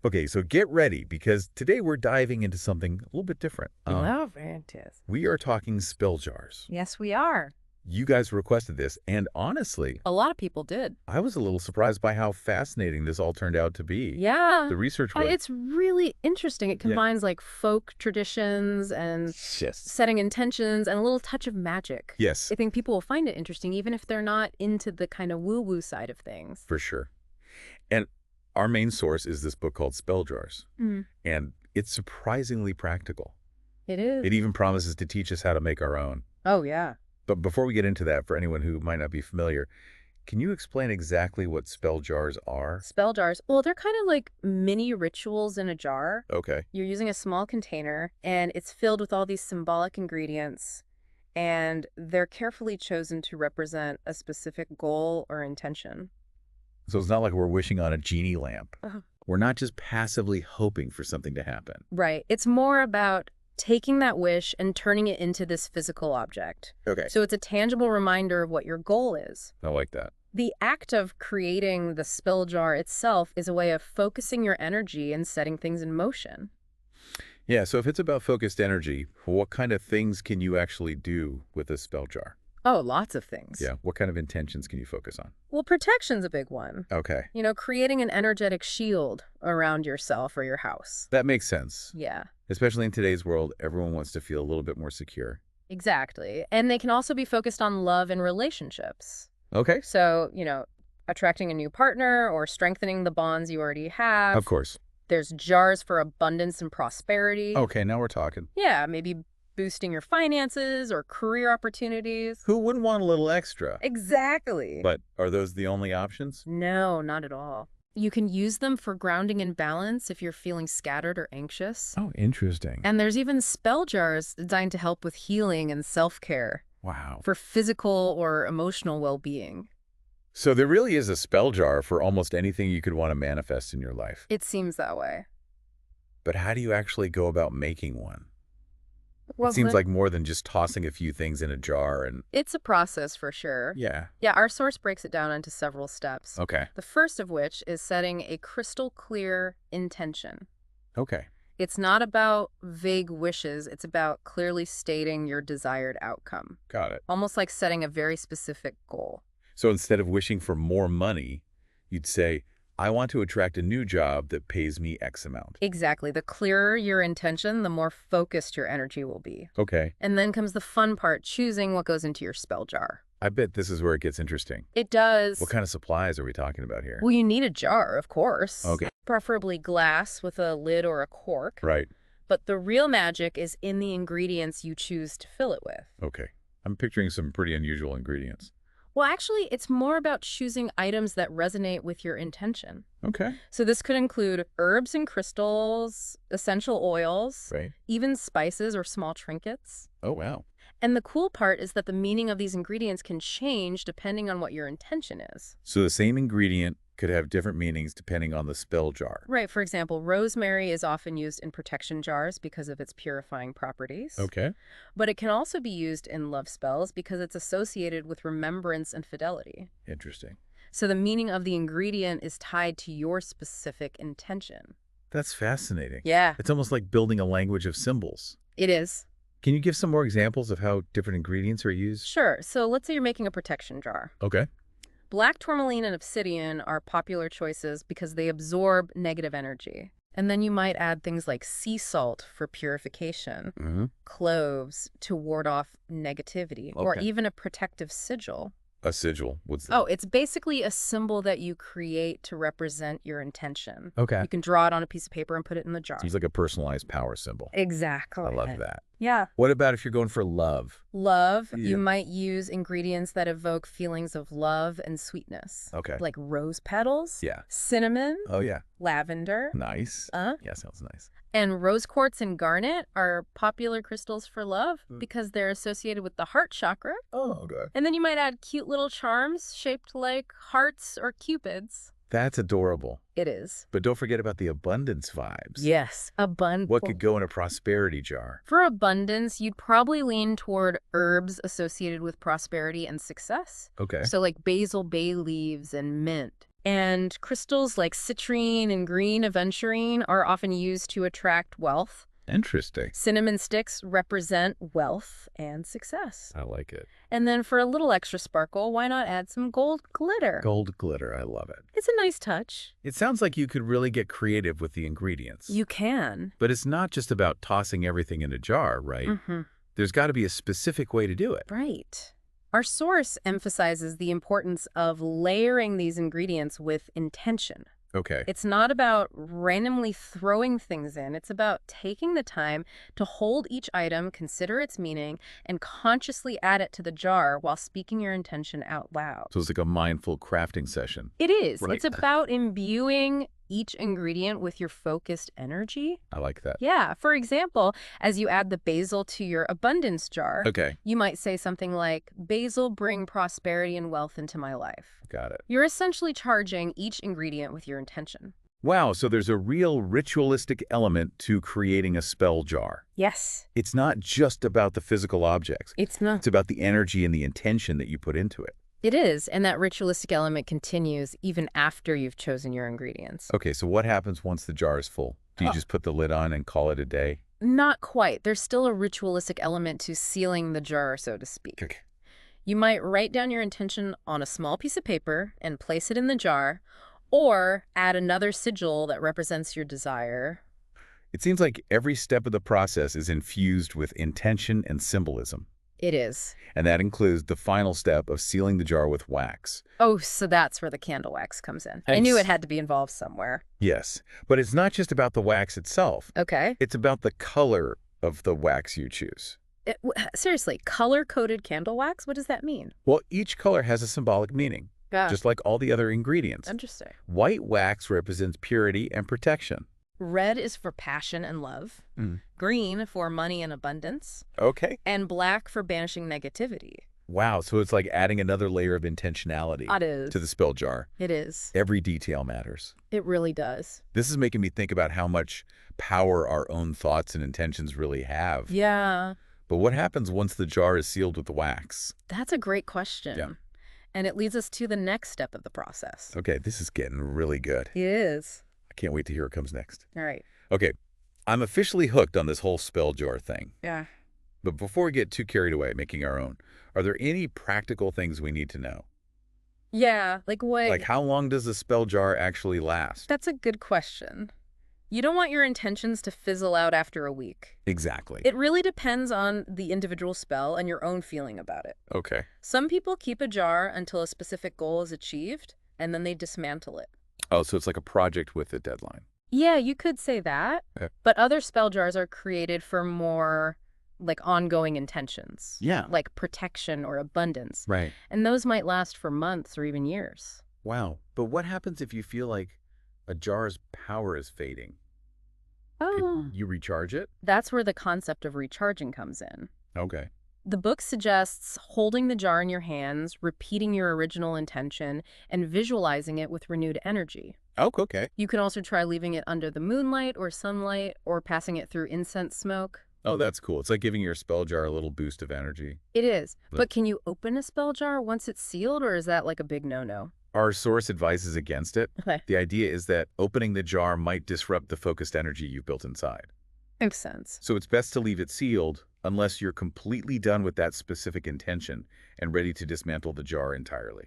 Okay, so get ready because today we're diving into something a little bit different. Oh, fantastic. We are talking spell jars. Yes, we are. You guys requested this, and honestly, A lot of people did. I was a little surprised by how fascinating this all turned out to be. Yeah. The research was... It's really interesting. It Yeah. combines like folk traditions and Yes. setting intentions and a little touch of magic. Yes, I think people will find it interesting even if they're not into the kind of woo-woo side of things. for sure. And our main source is this book called Spell Jars, Mm, and it's surprisingly practical. it is. It even promises to teach us how to make our own. Oh, yeah. But before we get into that, for anyone who might not be familiar, can you explain exactly what spell jars are? Spell jars. Well, they're kind of like mini rituals in a jar. Okay. You're using a small container, and it's filled with all these symbolic ingredients, and they're carefully chosen to represent a specific goal or intention. So it's not like we're wishing on a genie lamp. Uh-huh. We're not just passively hoping for something to happen. Right. It's more about taking that wish and turning it into this physical object. Okay. So it's a tangible reminder of what your goal is. I like that. The act of creating the spell jar itself is a way of focusing your energy and setting things in motion. Yeah, so if it's about focused energy, what kind of things can you actually do with a spell jar? Oh, lots of things. Yeah, what kind of intentions can you focus on? Well, protection's a big one. Okay, Creating an energetic shield around yourself or your house. that makes sense. Yeah, Especially in today's world, everyone wants to feel a little bit more secure. exactly. And they can also be focused on love and relationships. Okay. So, attracting a new partner or strengthening the bonds you already have. Of course. There's jars for abundance and prosperity. Okay, now we're talking. Yeah, maybe boosting your finances or career opportunities. Who wouldn't want a little extra? Exactly. But are those the only options? No, not at all. You can use them for grounding and balance if you're feeling scattered or anxious. Oh, interesting. And there's even spell jars designed to help with healing and self-care Wow. for physical or emotional well-being. So there really is a spell jar for almost anything you could want to manifest in your life. It seems that way. But how do you actually go about making one? Well, It seems like more than just tossing a few things in a jar and... it's a process for sure. Yeah. Yeah, our source breaks it down into several steps. Okay. The first of which is setting a crystal clear intention. Okay. It's not about vague wishes, it's about clearly stating your desired outcome. Got it. Almost like setting a very specific goal. So instead of wishing for more money, you'd say, I want to attract a new job that pays me X amount. Exactly. The clearer your intention, the more focused your energy will be. Okay. And then comes the fun part, choosing what goes into your spell jar. I bet this is where it gets interesting. It does. What kind of supplies are we talking about here? Well, you need a jar, of course. Okay. Preferably glass with a lid or a cork. Right. But the real magic is in the ingredients you choose to fill it with. Okay. I'm picturing some pretty unusual ingredients. Well, actually, it's more about choosing items that resonate with your intention. Okay. So this could include herbs and crystals, essential oils, Right. even spices or small trinkets. Oh, wow. And the cool part is that the meaning of these ingredients can change depending on what your intention is. So the same ingredient could have different meanings depending on the spell jar. Right, for example, rosemary is often used in protection jars because of its purifying properties. Okay. But it can also be used in love spells because it's associated with remembrance and fidelity. Interesting. So the meaning of the ingredient is tied to your specific intention. That's fascinating. Yeah, It's almost like building a language of symbols. it is. Can you give some more examples of how different ingredients are used? Sure, so let's say you're making a protection jar. Okay. Black tourmaline and obsidian are popular choices because they absorb negative energy. And then you might add things like sea salt for purification, Mm-hmm. cloves to ward off negativity, or Okay. even a protective sigil. A sigil. What's that? Oh, it's basically a symbol that you create to represent your intention. Okay. You can draw it on a piece of paper and put it in the jar. Seems like a personalized power symbol. Exactly. I love that. Yeah. What about if you're going for love? Love, Yeah. you might use ingredients that evoke feelings of love and sweetness. Okay. Like rose petals, Yeah. cinnamon, Oh, yeah. lavender, Nice. Yeah, sounds nice. and rose quartz and garnet are popular crystals for love Mm. because they're associated with the heart chakra. Oh, okay. And then you might add cute little charms shaped like hearts or cupids. That's adorable. It is. But don't forget about the abundance vibes. Yes, abundance. What could go in a prosperity jar? For abundance, you'd probably lean toward herbs associated with prosperity and success. Okay. So like basil, bay leaves, and mint. And crystals like citrine and green aventurine are often used to attract wealth. Interesting. Cinnamon sticks represent wealth and success. I like it. And then for a little extra sparkle, why not add some gold glitter? Gold glitter, I love it. It's a nice touch. It sounds like you could really get creative with the ingredients. You can. But it's not just about tossing everything in a jar, right? Mm-hmm. There's got to be a specific way to do it. Right. Our source emphasizes the importance of layering these ingredients with intention. Okay. It's not about randomly throwing things in. It's about taking the time to hold each item, consider its meaning, and consciously add it to the jar while speaking your intention out loud. So it's like a mindful crafting session. It is. Right. It's about imbuing each ingredient with your focused energy. I like that. Yeah. For example, as you add the basil to your abundance jar, Okay. you might say something like, "Basil, bring prosperity and wealth into my life." Got it. You're essentially charging each ingredient with your intention. Wow, so there's a real ritualistic element to creating a spell jar. Yes. It's not just about the physical objects. It's not. It's about the energy and the intention that you put into it. It is, and that ritualistic element continues even after you've chosen your ingredients. Okay, so what happens once the jar is full? Do you Oh. just put the lid on and call it a day? Not quite. There's still a ritualistic element to sealing the jar, so to speak. Okay. You might write down your intention on a small piece of paper and place it in the jar, or add another sigil that represents your desire. It seems like every step of the process is infused with intention and symbolism. It is. And that includes the final step of sealing the jar with wax. Oh, so that's where the candle wax comes in. I knew it had to be involved somewhere. Yes, but it's not just about the wax itself. Okay. It's about the color of the wax you choose. Seriously, color-coded candle wax? What does that mean? Well, each color has a symbolic meaning, Yeah. just like all the other ingredients. Interesting. White wax represents purity and protection. Red is for passion and love. Mm. Green for money and abundance. Okay. And black for banishing negativity. Wow, so it's like adding another layer of intentionality It is. to the spell jar. It is. Every detail matters. It really does. This is making me think about how much power our own thoughts and intentions really have. Yeah. But what happens once the jar is sealed with the wax? That's a great question. Yeah. And it leads us to the next step of the process. Okay, this is getting really good. It is. I can't wait to hear what comes next. All right. Okay, I'm officially hooked on this whole spell jar thing. Yeah. But before we get too carried away making our own, are there any practical things we need to know? Yeah. Like what? Like how long does the spell jar actually last? That's a good question. You don't want your intentions to fizzle out after a week. Exactly. It really depends on the individual spell and your own feeling about it. Okay. Some people keep a jar until a specific goal is achieved, and then they dismantle it. Oh, so it's like a project with a deadline. Yeah, you could say that. Yeah. But other spell jars are created for more like ongoing intentions. Yeah. Like protection or abundance. Right. And those might last for months or even years. Wow. But what happens if you feel like a jar's power is fading? Oh. You recharge it? That's where the concept of recharging comes in. Okay. The book suggests holding the jar in your hands, repeating your original intention, and visualizing it with renewed energy. Oh, okay. You can also try leaving it under the moonlight or sunlight or passing it through incense smoke. Oh, that's cool. It's like giving your spell jar a little boost of energy. It is. But- But can you open a spell jar once it's sealed, or is that like a big no-no? Our source advises against it. Okay. The idea is that opening the jar might disrupt the focused energy you've built inside. Makes sense. So it's best to leave it sealed unless you're completely done with that specific intention and ready to dismantle the jar entirely.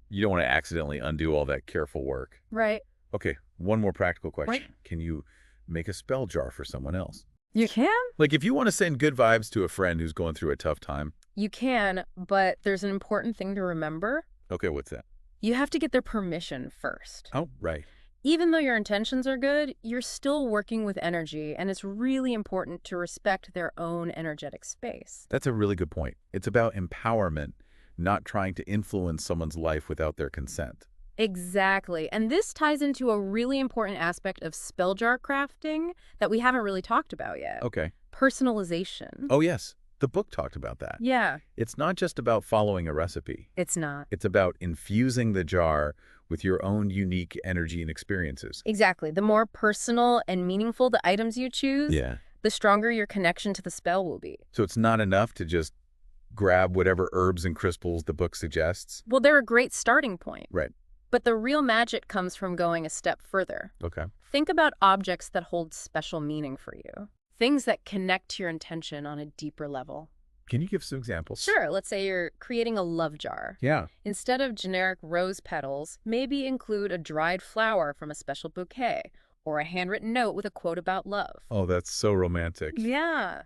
You don't want to accidentally undo all that careful work. Right. Okay, one more practical question. Right. Can you make a spell jar for someone else? You can? Like if you want to send good vibes to a friend who's going through a tough time. You can, but there's an important thing to remember. Okay, what's that? You have to get their permission first. Oh, right. Even though your intentions are good, you're still working with energy, and it's really important to respect their own energetic space. That's a really good point. It's about empowerment, not trying to influence someone's life without their consent. Exactly. And this ties into a really important aspect of spell jar crafting that we haven't really talked about yet. Okay. Personalization. Oh, yes. The book talked about that. Yeah, It's not just about following a recipe. it's not. It's about infusing the jar with your own unique energy and experiences. Exactly. The more personal and meaningful the items you choose, Yeah. the stronger your connection to the spell will be. So it's not enough to just grab whatever herbs and crystals the book suggests. Well, they're a great starting point. Right. But the real magic comes from going a step further. Okay. Think about objects that hold special meaning for you, things that connect to your intention on a deeper level. Can you give some examples? Sure, let's say you're creating a love jar. Yeah. Instead of generic rose petals, maybe include a dried flower from a special bouquet or a handwritten note with a quote about love. Oh, that's so romantic. Yeah.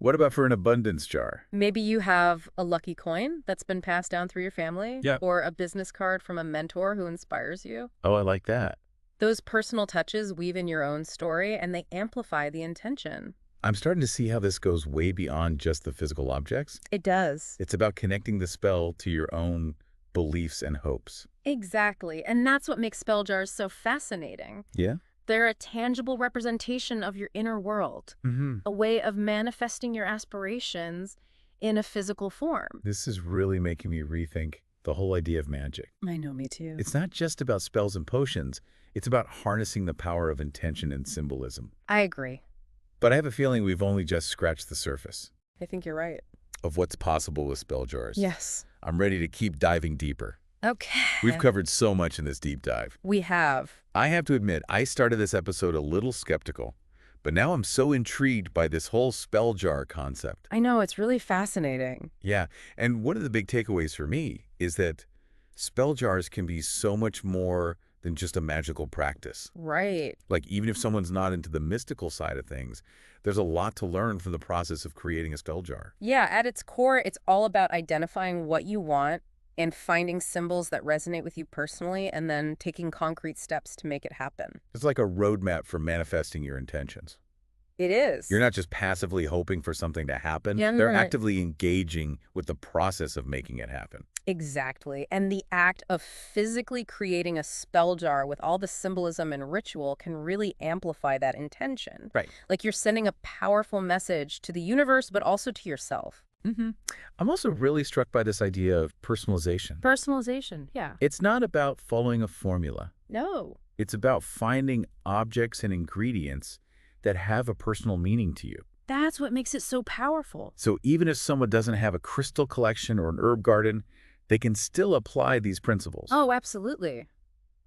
What about for an abundance jar? Maybe you have a lucky coin that's been passed down through your family, Yeah. or a business card from a mentor who inspires you. Oh, I like that. Those personal touches weave in your own story and they amplify the intention. I'm starting to see how this goes way beyond just the physical objects. It does. It's about connecting the spell to your own beliefs and hopes. Exactly. And that's what makes spell jars so fascinating. Yeah? They're a tangible representation of your inner world, Mm-hmm. a way of manifesting your aspirations in a physical form. This is really making me rethink the whole idea of magic. I know, me too. It's not just about spells and potions. It's about harnessing the power of intention and symbolism. I agree. But I have a feeling we've only just scratched the surface I think you're right. of what's possible with spell jars. Yes. I'm ready to keep diving deeper. Okay. We've covered so much in this deep dive. We have. I have to admit, I started this episode a little skeptical, but now I'm so intrigued by this whole spell jar concept. I know, it's really fascinating. Yeah, and one of the big takeaways for me is that spell jars can be so much more than just a magical practice. Right. Like, even if someone's not into the mystical side of things, there's a lot to learn from the process of creating a spell jar. Yeah, at its core, it's all about identifying what you want and finding symbols that resonate with you personally and then taking concrete steps to make it happen. It's like a roadmap for manifesting your intentions. It is. You're not just passively hoping for something to happen. Yeah, They're right. actively engaging with the process of making it happen. Exactly. And the act of physically creating a spell jar with all the symbolism and ritual can really amplify that intention. Right. Like you're sending a powerful message to the universe, but also to yourself. Mm-hmm. I'm also really struck by this idea of personalization. Personalization, yeah. It's not about following a formula. No. It's about finding objects and ingredients that have a personal meaning to you. That's what makes it so powerful. So even if someone doesn't have a crystal collection or an herb garden, they can still apply these principles. Oh, absolutely.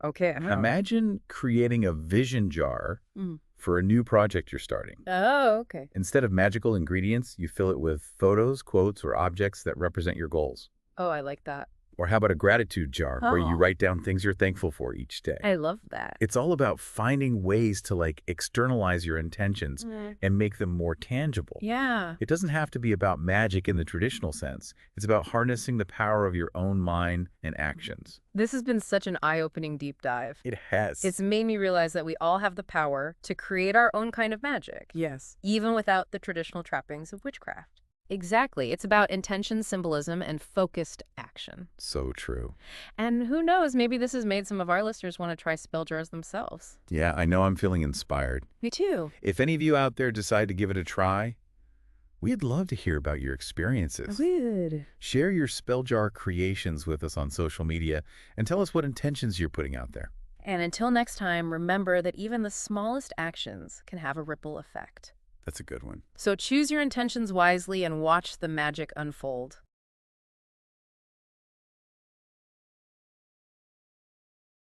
Okay. Imagine creating a vision jar Mm. for a new project you're starting. Oh, okay. Instead of magical ingredients, you fill it with photos, quotes, or objects that represent your goals. Oh, I like that. Or how about a gratitude jar where you Oh. write down things you're thankful for each day? I love that. It's all about finding ways to externalize your intentions and make them more tangible. Yeah. It doesn't have to be about magic in the traditional sense. It's about harnessing the power of your own mind and actions. This has been such an eye-opening deep dive. It has. It's made me realize that we all have the power to create our own kind of magic. Yes. Even without the traditional trappings of witchcraft. Exactly. It's about intention, symbolism, and focused action. So true. And who knows, maybe this has made some of our listeners want to try spell jars themselves. Yeah, I know I'm feeling inspired. Me too. If any of you out there decide to give it a try, we'd love to hear about your experiences. Good. Share your spell jar creations with us on social media and tell us what intentions you're putting out there. And until next time, remember that even the smallest actions can have a ripple effect. That's a good one. So choose your intentions wisely and watch the magic unfold.